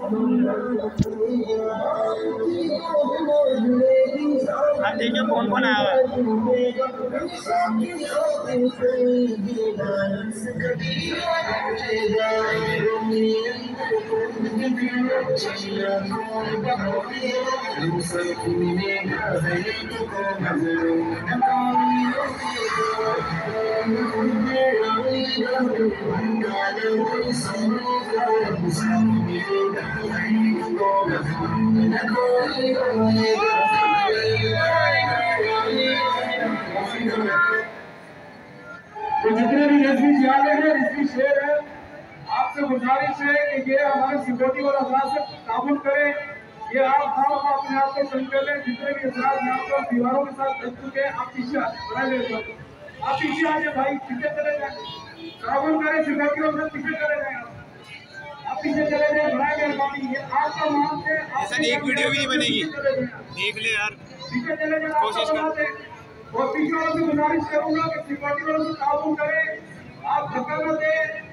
आप देखिए कौन कौन आया हुआ है। तो जितने भी एसपी जियाले हैं, एसपी शेर है, आपसे गुजारिश है कि ये हमारे सिक्योरिटी वाला अफराद से ताबुन करें। ये आप अपने आप को संग कर लें। जितने भी अफराद यहाँ पर दीवारों के साथ लग चुके हैं, आप पीछे आप पीछे आ जाए भाई, पीछे चले जाए, ताबुन करें। सिक्योरिटी वाले पीछे चले जाए, आप पीछे चले जाए, बड़ा मेहरबानी। ये आपका मान से एक वीडियो भी नहीं बनेगी, देख ले यार, पीछे चले जाए, कोशिश कर। और पीछे वालों से गुजारिश करूंगा कि सिक्योरिटी वालों से ताबुन करें, आप धक्का न दें।